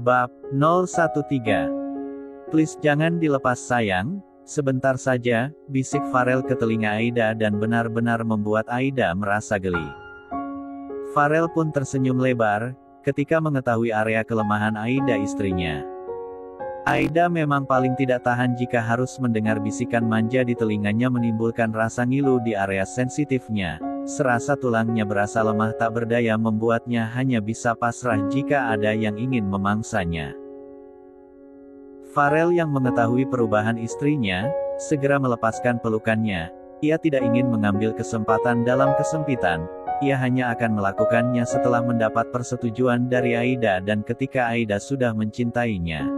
Bab 013. Please jangan dilepas sayang, sebentar saja, bisik Farel ke telinga Aida dan benar-benar membuat Aida merasa geli. Farel pun tersenyum lebar, ketika mengetahui area kelemahan Aida istrinya. Aida memang paling tidak tahan jika harus mendengar bisikan manja di telinganya menimbulkan rasa ngilu di area sensitifnya. Serasa tulangnya berasa lemah tak berdaya membuatnya hanya bisa pasrah jika ada yang ingin memangsanya. Farel yang mengetahui perubahan istrinya, segera melepaskan pelukannya. Ia tidak ingin mengambil kesempatan dalam kesempitan. Ia hanya akan melakukannya setelah mendapat persetujuan dari Aida dan ketika Aida sudah mencintainya.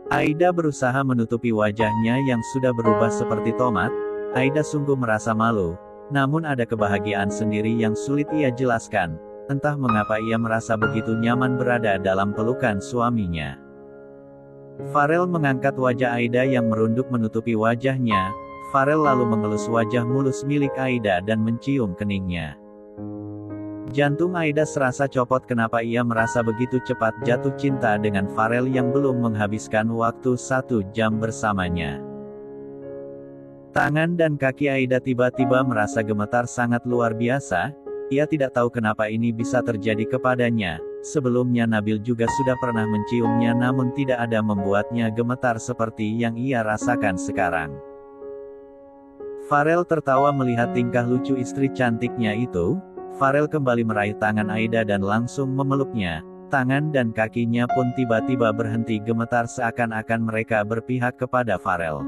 Aida berusaha menutupi wajahnya yang sudah berubah seperti tomat. Aida sungguh merasa malu. Namun ada kebahagiaan sendiri yang sulit ia jelaskan. Entah mengapa ia merasa begitu nyaman berada dalam pelukan suaminya. Farel mengangkat wajah Aida yang merunduk menutupi wajahnya. Farel lalu mengelus wajah mulus milik Aida dan mencium keningnya. Jantung Aida serasa copot kenapa ia merasa begitu cepat jatuh cinta dengan Farel yang belum menghabiskan waktu 1 jam bersamanya. Tangan dan kaki Aida tiba-tiba merasa gemetar sangat luar biasa. Ia tidak tahu kenapa ini bisa terjadi kepadanya. Sebelumnya Nabil juga sudah pernah menciumnya namun tidak ada membuatnya gemetar seperti yang ia rasakan sekarang. Farel tertawa melihat tingkah lucu istri cantiknya itu. Farel kembali meraih tangan Aida dan langsung memeluknya. Tangan dan kakinya pun tiba-tiba berhenti gemetar seakan-akan mereka berpihak kepada Farel.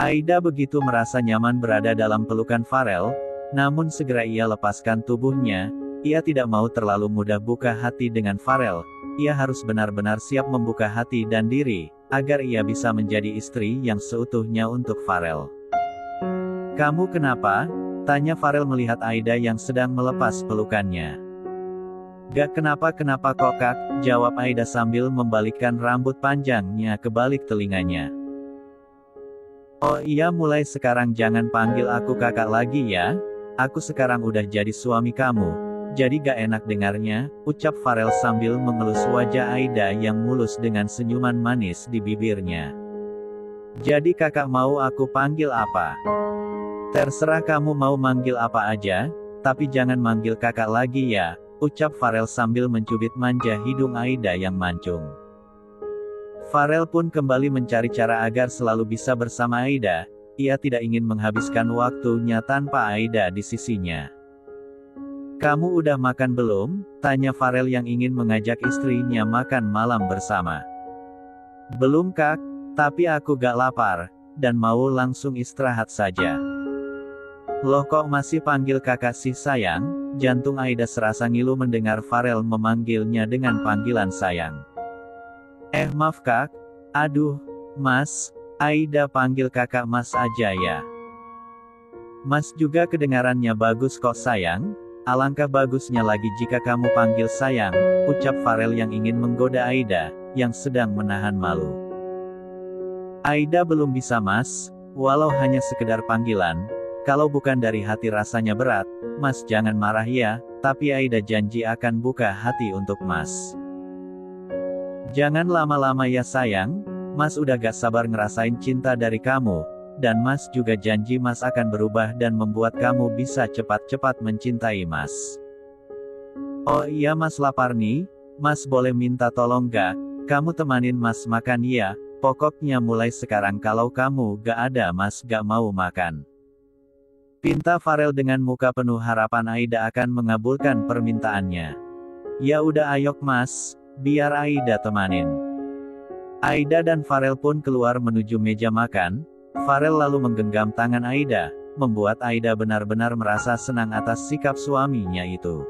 Aida begitu merasa nyaman berada dalam pelukan Farel, namun segera ia lepaskan tubuhnya. Ia tidak mau terlalu mudah buka hati dengan Farel. Ia harus benar-benar siap membuka hati dan diri, agar ia bisa menjadi istri yang seutuhnya untuk Farel. "Kamu kenapa?" tanya Farel melihat Aida yang sedang melepas pelukannya. "Gak kenapa-kenapa kok Kak," jawab Aida sambil membalikkan rambut panjangnya ke balik telinganya. "Oh iya, mulai sekarang jangan panggil aku kakak lagi ya. Aku sekarang udah jadi suami kamu. Jadi gak enak dengarnya," ucap Farel sambil mengelus wajah Aida yang mulus dengan senyuman manis di bibirnya. "Jadi kakak mau aku panggil apa?" "Terserah kamu mau manggil apa aja, tapi jangan manggil kakak lagi ya," ucap Farel sambil mencubit manja hidung Aida yang mancung. Farel pun kembali mencari cara agar selalu bisa bersama Aida. Ia tidak ingin menghabiskan waktunya tanpa Aida di sisinya. "Kamu udah makan belum?" tanya Farel yang ingin mengajak istrinya makan malam bersama. "Belum Kak, tapi aku gak lapar, dan mau langsung istirahat saja." "Loh kok masih panggil kakak sih sayang?" Jantung Aida serasa ngilu mendengar Farel memanggilnya dengan panggilan sayang. Maaf Kak." "Aduh, Mas, Aida panggil kakak Mas aja ya." "Mas juga kedengarannya bagus kok sayang. Alangkah bagusnya lagi jika kamu panggil sayang," ucap Farel yang ingin menggoda Aida, yang sedang menahan malu. "Aida belum bisa Mas, walau hanya sekedar panggilan. Kalau bukan dari hati rasanya berat, Mas jangan marah ya, tapi Aida janji akan buka hati untuk Mas." "Jangan lama-lama ya sayang, Mas udah gak sabar ngerasain cinta dari kamu, dan Mas juga janji Mas akan berubah dan membuat kamu bisa cepat-cepat mencintai Mas." "Oh iya Mas lapar nih, Mas boleh minta tolong gak? Kamu temanin Mas makan ya, pokoknya mulai sekarang kalau kamu gak ada Mas gak mau makan." Pinta Farel dengan muka penuh harapan Aida akan mengabulkan permintaannya. "Ya udah ayok Mas, biar Aida temanin." Aida dan Farel pun keluar menuju meja makan. Farel lalu menggenggam tangan Aida, membuat Aida benar-benar merasa senang atas sikap suaminya itu.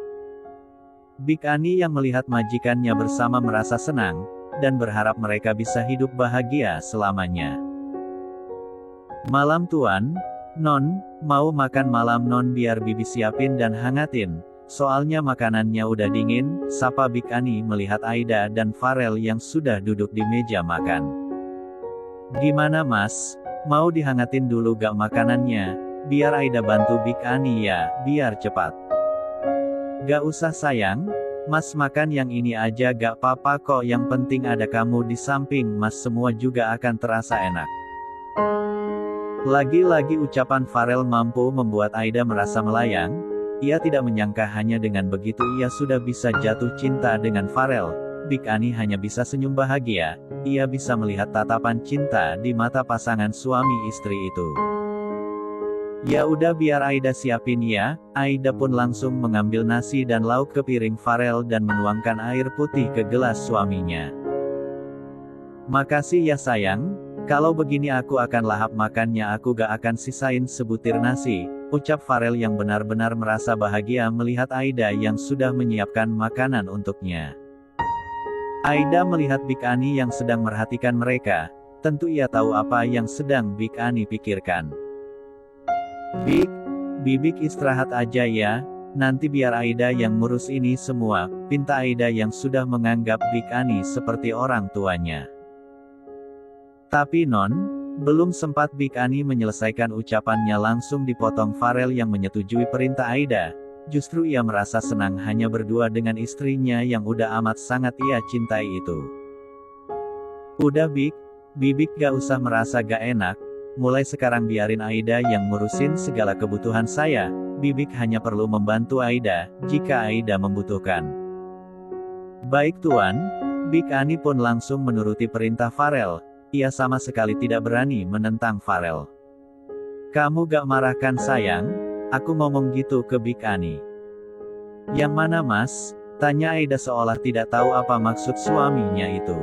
Big Ani yang melihat majikannya bersama merasa senang, dan berharap mereka bisa hidup bahagia selamanya. "Malam Tuan, Non, mau makan malam Non biar Bibi siapin dan hangatin. Soalnya makanannya udah dingin," sapa Big Ani melihat Aida dan Farel yang sudah duduk di meja makan. "Gimana Mas, mau dihangatin dulu gak makanannya? Biar Aida bantu Big Ani ya, biar cepat." "Gak usah sayang, Mas makan yang ini aja gak apa-apa kok, yang penting ada kamu di samping Mas, semua juga akan terasa enak. Lagi-lagi ucapan Farel mampu membuat Aida merasa melayang. Ia tidak menyangka hanya dengan begitu ia sudah bisa jatuh cinta dengan Farel. Big Ani hanya bisa senyum bahagia. Ia bisa melihat tatapan cinta di mata pasangan suami istri itu. Ya udah, biar Aida siapin ya. Aida pun langsung mengambil nasi dan lauk ke piring Farel dan menuangkan air putih ke gelas suaminya. Makasih ya sayang, kalau begini aku akan lahap makannya, aku gak akan sisain sebutir nasi, ucap Farel yang benar-benar merasa bahagia melihat Aida yang sudah menyiapkan makanan untuknya. Aida melihat Big Ani yang sedang merhatikan mereka. Tentu ia tahu apa yang sedang Big Ani pikirkan. Bibik istirahat aja ya, nanti biar Aida yang ngurus ini semua, pinta Aida yang sudah menganggap Big Ani seperti orang tuanya. Tapi Non, belum sempat Big Ani menyelesaikan ucapannya langsung dipotong Farel yang menyetujui perintah Aida. Justru ia merasa senang hanya berdua dengan istrinya yang udah amat sangat ia cintai itu. Udah Bibik gak usah merasa gak enak. Mulai sekarang biarin Aida yang ngurusin segala kebutuhan saya. Bibik hanya perlu membantu Aida, jika Aida membutuhkan. Baik Tuan. Big Ani pun langsung menuruti perintah Farel. Ia sama sekali tidak berani menentang Farel. Kamu gak marah kan sayang? Aku ngomong gitu ke Big Ani. Yang mana Mas? Tanya Aida seolah tidak tahu apa maksud suaminya itu.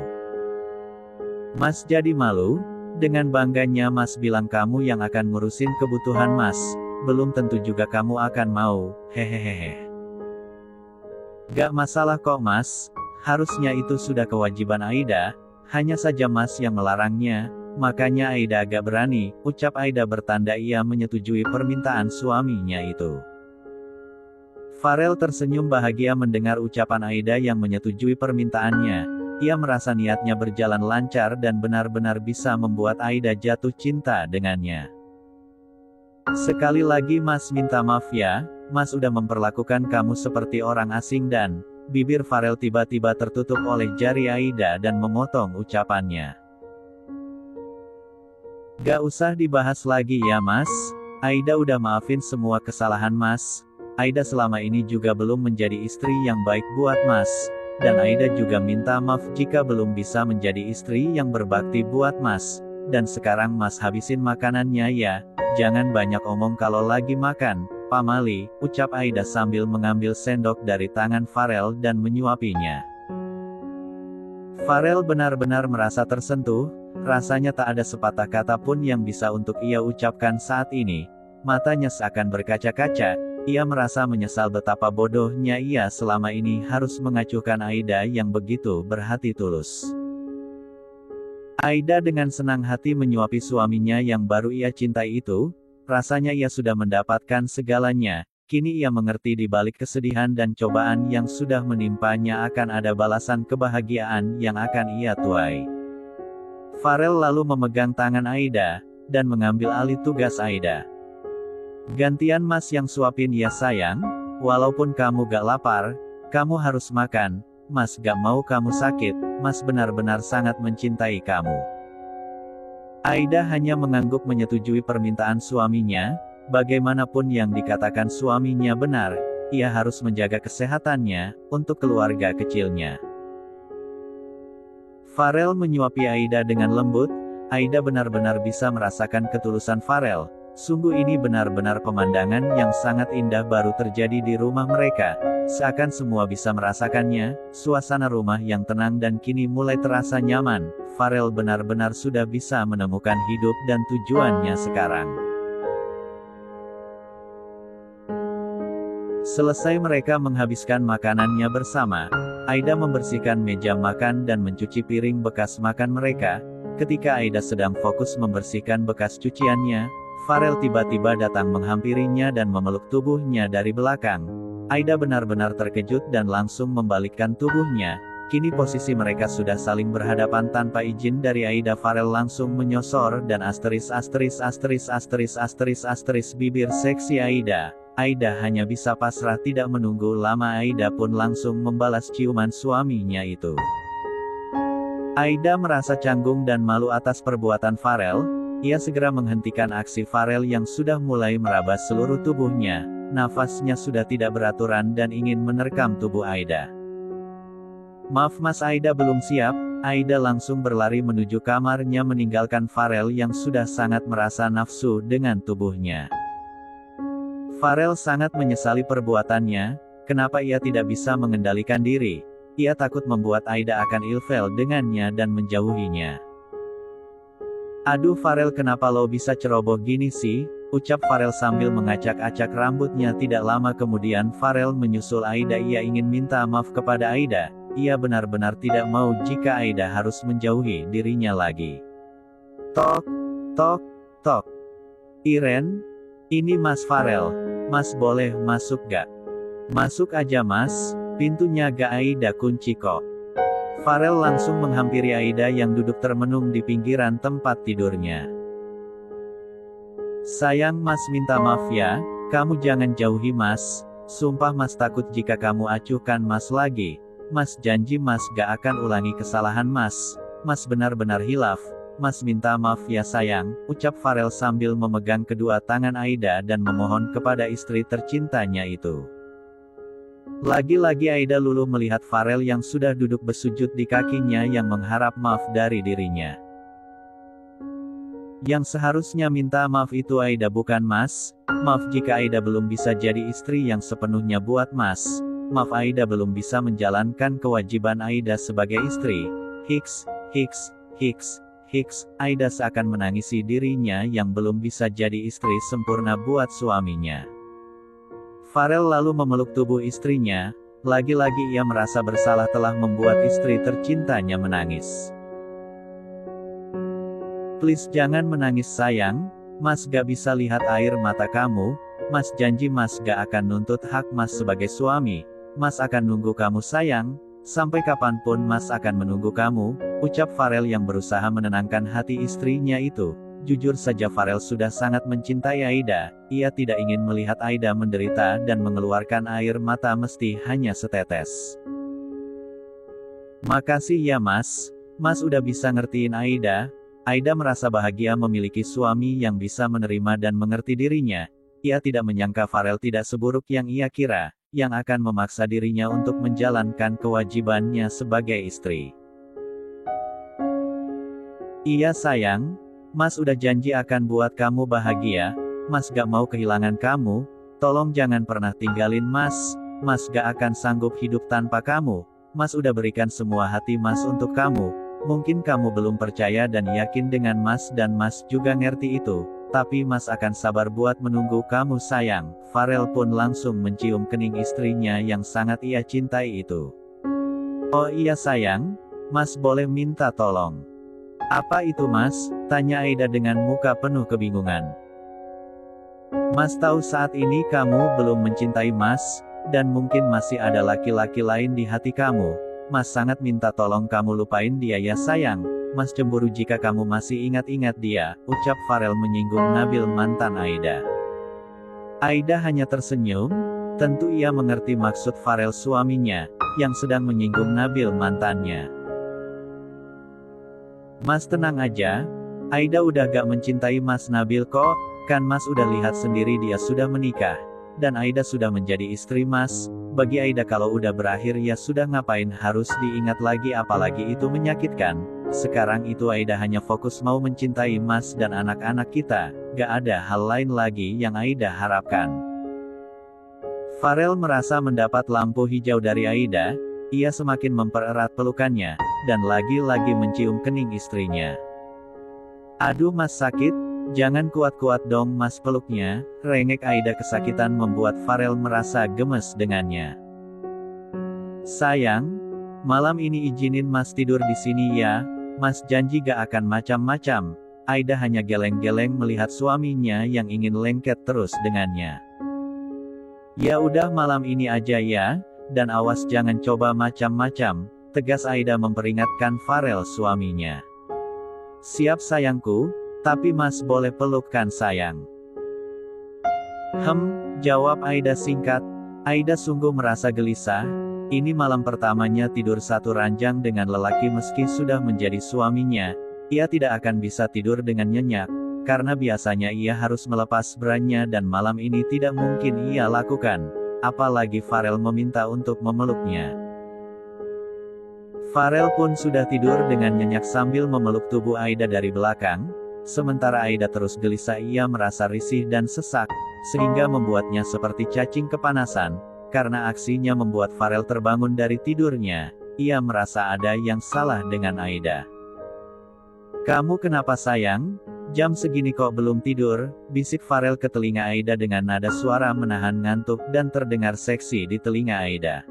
Mas jadi malu? Dengan bangganya Mas bilang kamu yang akan ngurusin kebutuhan Mas, belum tentu juga kamu akan mau, hehehe. Gak masalah kok Mas, harusnya itu sudah kewajiban Aida, hanya saja Mas yang melarangnya, makanya Aida agak berani, ucap Aida bertanda ia menyetujui permintaan suaminya itu. Farel tersenyum bahagia mendengar ucapan Aida yang menyetujui permintaannya. Ia merasa niatnya berjalan lancar dan benar-benar bisa membuat Aida jatuh cinta dengannya. Sekali lagi Mas minta maaf ya, Mas udah memperlakukan kamu seperti orang asing dan, bibir Farel tiba-tiba tertutup oleh jari Aida dan memotong ucapannya. Gak usah dibahas lagi ya Mas, Aida udah maafin semua kesalahan Mas. Aida selama ini juga belum menjadi istri yang baik buat Mas. Dan Aida juga minta maaf jika belum bisa menjadi istri yang berbakti buat Mas. Dan sekarang Mas habisin makanannya ya, jangan banyak omong kalau lagi makan, pamali, ucap Aida sambil mengambil sendok dari tangan Farel dan menyuapinya. Farel benar-benar merasa tersentuh, rasanya tak ada sepatah kata pun yang bisa untuk ia ucapkan saat ini. Matanya seakan berkaca-kaca. Ia merasa menyesal betapa bodohnya ia selama ini harus mengacuhkan Aida yang begitu berhati tulus. Aida dengan senang hati menyuapi suaminya yang baru ia cintai itu, rasanya ia sudah mendapatkan segalanya, kini ia mengerti di balik kesedihan dan cobaan yang sudah menimpanya akan ada balasan kebahagiaan yang akan ia tuai. Farel lalu memegang tangan Aida, dan mengambil alih tugas Aida. Gantian Mas yang suapin ya sayang, walaupun kamu gak lapar, kamu harus makan, Mas gak mau kamu sakit, Mas benar-benar sangat mencintai kamu. Aida hanya mengangguk menyetujui permintaan suaminya, bagaimanapun yang dikatakan suaminya benar, ia harus menjaga kesehatannya, untuk keluarga kecilnya. Farel menyuapi Aida dengan lembut, Aida benar-benar bisa merasakan ketulusan Farel. Sungguh ini benar-benar pemandangan yang sangat indah baru terjadi di rumah mereka. Seakan semua bisa merasakannya, suasana rumah yang tenang dan kini mulai terasa nyaman. Farel benar-benar sudah bisa menemukan hidup dan tujuannya sekarang. Selesai mereka menghabiskan makanannya bersama, Aida membersihkan meja makan dan mencuci piring bekas makan mereka. Ketika Aida sedang fokus membersihkan bekas cuciannya, Farel tiba-tiba datang menghampirinya dan memeluk tubuhnya dari belakang. Aida benar-benar terkejut dan langsung membalikkan tubuhnya. Kini posisi mereka sudah saling berhadapan tanpa izin dari Aida. Farel langsung menyosor dan bibir seksi Aida. Aida hanya bisa pasrah tidak menunggu lama. Aida pun langsung membalas ciuman suaminya itu. Aida merasa canggung dan malu atas perbuatan Farel. Ia segera menghentikan aksi Farel yang sudah mulai meraba seluruh tubuhnya. Nafasnya sudah tidak beraturan dan ingin menerkam tubuh Aida. Maaf Mas, Aida belum siap. Aida langsung berlari menuju kamarnya meninggalkan Farel yang sudah sangat merasa nafsu dengan tubuhnya. Farel sangat menyesali perbuatannya. Kenapa ia tidak bisa mengendalikan diri? Ia takut membuat Aida akan ilfel dengannya dan menjauhinya. Aduh Farel, kenapa lo bisa ceroboh gini sih? Ucap Farel sambil mengacak-acak rambutnya. Tidak lama kemudian Farel menyusul Aida. Ia ingin minta maaf kepada Aida. Ia benar-benar tidak mau jika Aida harus menjauhi dirinya lagi. Tok, tok, tok. Iren, ini Mas Farel. Mas boleh masuk gak? Masuk aja Mas, pintunya gak Aida kunci kok. Farel langsung menghampiri Aida yang duduk termenung di pinggiran tempat tidurnya. Sayang Mas, minta maaf ya, kamu jangan jauhi Mas. Sumpah Mas, takut jika kamu acuhkan Mas lagi. Mas janji Mas gak akan ulangi kesalahan Mas. Mas benar-benar hilaf. Mas minta maaf ya sayang, ucap Farel sambil memegang kedua tangan Aida dan memohon kepada istri tercintanya itu. Lagi-lagi Aida luluh melihat Farel yang sudah duduk bersujud di kakinya yang mengharap maaf dari dirinya. Yang seharusnya minta maaf itu Aida bukan Mas. Maaf jika Aida belum bisa jadi istri yang sepenuhnya buat Mas. Maaf Aida belum bisa menjalankan kewajiban Aida sebagai istri. Hiks, hiks, hiks, hiks. Aida seakan menangisi dirinya yang belum bisa jadi istri sempurna buat suaminya. Farel lalu memeluk tubuh istrinya. Lagi-lagi ia merasa bersalah telah membuat istri tercintanya menangis. Please jangan menangis sayang. Mas gak bisa lihat air mata kamu. Mas janji Mas gak akan nuntut hak Mas sebagai suami. Mas akan nunggu kamu sayang. Sampai kapanpun Mas akan menunggu kamu, ucap Farel yang berusaha menenangkan hati istrinya itu. Jujur saja Farel sudah sangat mencintai Aida. Ia tidak ingin melihat Aida menderita dan mengeluarkan air mata meski hanya setetes. Makasih ya Mas. Mas udah bisa ngertiin Aida. Aida merasa bahagia memiliki suami yang bisa menerima dan mengerti dirinya. Ia tidak menyangka Farel tidak seburuk yang ia kira, yang akan memaksa dirinya untuk menjalankan kewajibannya sebagai istri. Iya sayang, Mas udah janji akan buat kamu bahagia. Mas gak mau kehilangan kamu. Tolong jangan pernah tinggalin Mas. Mas gak akan sanggup hidup tanpa kamu. Mas udah berikan semua hati Mas untuk kamu. Mungkin kamu belum percaya dan yakin dengan Mas dan Mas juga ngerti itu. Tapi Mas akan sabar buat menunggu kamu sayang. Farel pun langsung mencium kening istrinya yang sangat ia cintai itu. Oh iya sayang, Mas boleh minta tolong. Apa itu Mas? Tanya Aida dengan muka penuh kebingungan. Mas tahu saat ini kamu belum mencintai Mas, dan mungkin masih ada laki-laki lain di hati kamu. Mas sangat minta tolong kamu lupain dia ya sayang. Mas cemburu jika kamu masih ingat-ingat dia, ucap Farel menyinggung Nabil mantan Aida. Aida hanya tersenyum, tentu ia mengerti maksud Farel suaminya, yang sedang menyinggung Nabil mantannya. Mas tenang aja, Aida udah gak mencintai Mas Nabil kok, kan Mas udah lihat sendiri dia sudah menikah, dan Aida sudah menjadi istri Mas. Bagi Aida kalau udah berakhir ya sudah ngapain harus diingat lagi apalagi itu menyakitkan. Sekarang itu Aida hanya fokus mau mencintai Mas dan anak-anak kita, gak ada hal lain lagi yang Aida harapkan. Farel merasa mendapat lampu hijau dari Aida, ia semakin mempererat pelukannya, dan lagi-lagi mencium kening istrinya. Aduh Mas sakit, jangan kuat-kuat dong Mas peluknya, rengek Aida kesakitan membuat Farel merasa gemes dengannya. Sayang, malam ini izinin Mas tidur di sini ya. Mas janji gak akan macam-macam. Aida hanya geleng-geleng melihat suaminya yang ingin lengket terus dengannya. Ya udah malam ini aja ya, dan awas jangan coba macam-macam, tegas Aida memperingatkan Farel suaminya. Siap sayangku, tapi Mas boleh peluk kan sayang. Jawab Aida singkat. Aida sungguh merasa gelisah. Ini malam pertamanya tidur satu ranjang dengan lelaki meski sudah menjadi suaminya. Ia tidak akan bisa tidur dengan nyenyak, karena biasanya ia harus melepas bra-nya dan malam ini tidak mungkin ia lakukan. Apalagi Farel meminta untuk memeluknya. Farel pun sudah tidur dengan nyenyak sambil memeluk tubuh Aida dari belakang. Sementara Aida terus gelisah, ia merasa risih dan sesak, sehingga membuatnya seperti cacing kepanasan. Karena aksinya membuat Farel terbangun dari tidurnya, ia merasa ada yang salah dengan Aida. "Kamu kenapa sayang? Jam segini kok belum tidur?" bisik Farel ke telinga Aida dengan nada suara menahan ngantuk dan terdengar seksi di telinga Aida.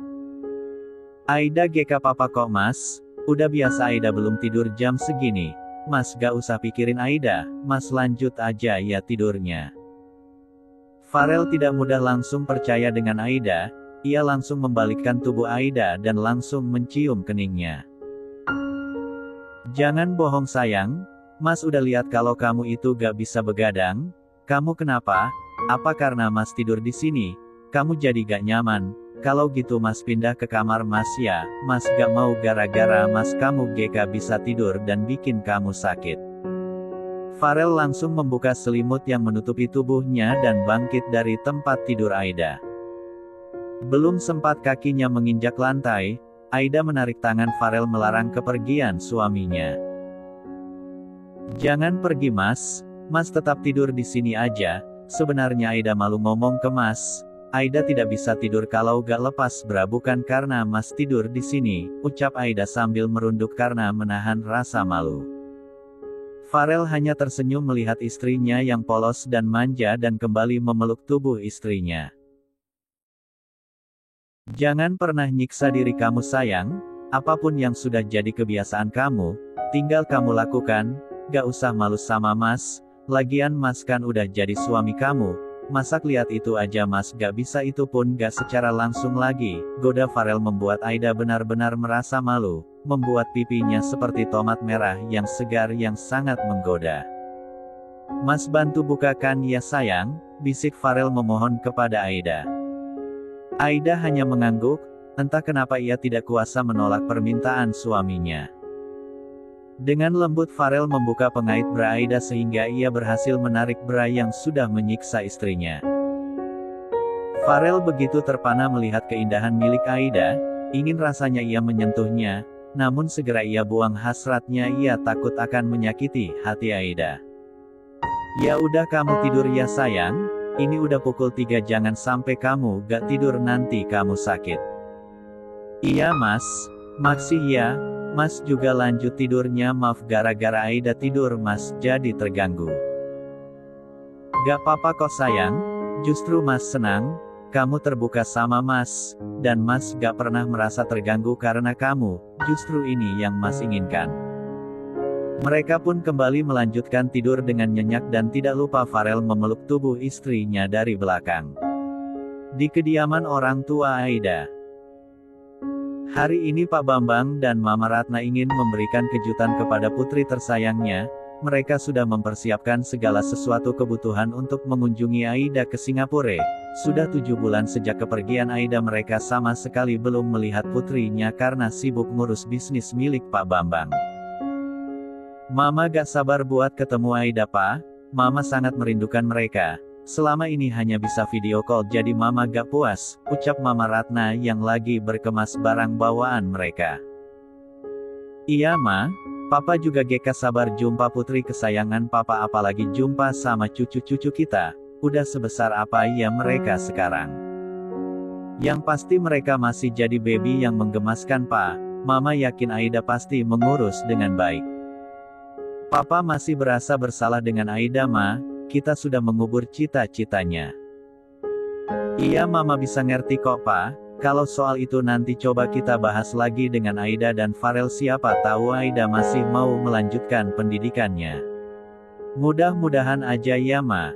"Aida GK papa kok mas, udah biasa Aida belum tidur jam segini. Mas gak usah pikirin Aida, mas lanjut aja ya tidurnya." Farel tidak mudah langsung percaya dengan Aida, ia langsung membalikkan tubuh Aida dan langsung mencium keningnya. "Jangan bohong sayang, mas udah lihat kalau kamu itu gak bisa begadang. Kamu kenapa? Apa karena mas tidur di sini, kamu jadi gak nyaman? Kalau gitu mas pindah ke kamar mas ya, mas gak mau gara-gara mas kamu GK bisa tidur dan bikin kamu sakit." Farel langsung membuka selimut yang menutupi tubuhnya dan bangkit dari tempat tidur Aida. Belum sempat kakinya menginjak lantai, Aida menarik tangan Farel melarang kepergian suaminya. "Jangan pergi mas, mas tetap tidur di sini aja." Sebenarnya Aida malu ngomong ke mas. "Aida tidak bisa tidur kalau gak lepas bra, bukan karena mas tidur di sini," ucap Aida sambil merunduk karena menahan rasa malu. Farel hanya tersenyum melihat istrinya yang polos dan manja dan kembali memeluk tubuh istrinya. "Jangan pernah nyiksa diri kamu sayang, apapun yang sudah jadi kebiasaan kamu, tinggal kamu lakukan, gak usah malu sama mas, lagian mas kan udah jadi suami kamu, masak lihat itu aja mas gak bisa itu pun gak secara langsung lagi," goda Farel membuat Aida benar-benar merasa malu, membuat pipinya seperti tomat merah yang segar yang sangat menggoda. "Mas bantu bukakan ya sayang," bisik Farel memohon kepada Aida. Aida hanya mengangguk, entah kenapa ia tidak kuasa menolak permintaan suaminya. Dengan lembut Farel membuka pengait bra Aida sehingga ia berhasil menarik bra yang sudah menyiksa istrinya. Farel begitu terpana melihat keindahan milik Aida, ingin rasanya ia menyentuhnya, namun segera ia buang hasratnya, ia takut akan menyakiti hati Aida. "Ya udah kamu tidur ya sayang, ini udah pukul 3 jangan sampai kamu gak tidur nanti kamu sakit." "Iya mas, maksih ya, mas juga lanjut tidurnya, maaf gara-gara Aida tidur mas jadi terganggu." "Gak apa-apa kok sayang, justru mas senang, kamu terbuka sama mas, dan mas gak pernah merasa terganggu karena kamu, justru ini yang mas inginkan." Mereka pun kembali melanjutkan tidur dengan nyenyak dan tidak lupa Farel memeluk tubuh istrinya dari belakang. Di kediaman orang tua Aida. Hari ini Pak Bambang dan Mama Ratna ingin memberikan kejutan kepada putri tersayangnya. Mereka sudah mempersiapkan segala sesuatu kebutuhan untuk mengunjungi Aida ke Singapura. Sudah 7 bulan sejak kepergian Aida mereka sama sekali belum melihat putrinya karena sibuk ngurus bisnis milik Pak Bambang. "Mama gak sabar buat ketemu Aida Pak, Mama sangat merindukan mereka. Selama ini hanya bisa video call jadi Mama gak puas," ucap Mama Ratna yang lagi berkemas barang bawaan mereka. "Iya Ma, Papa juga gak sabar jumpa putri kesayangan Papa, apalagi jumpa sama cucu-cucu kita, udah sebesar apa ya mereka sekarang. Yang pasti mereka masih jadi baby yang menggemaskan Pak, Mama yakin Aida pasti mengurus dengan baik. Papa masih berasa bersalah dengan Aida Ma, kita sudah mengubur cita-citanya." "Iya Mama bisa ngerti kok Pak, kalau soal itu nanti coba kita bahas lagi dengan Aida dan Farel, siapa tahu Aida masih mau melanjutkan pendidikannya. Mudah-mudahan aja ya Ma."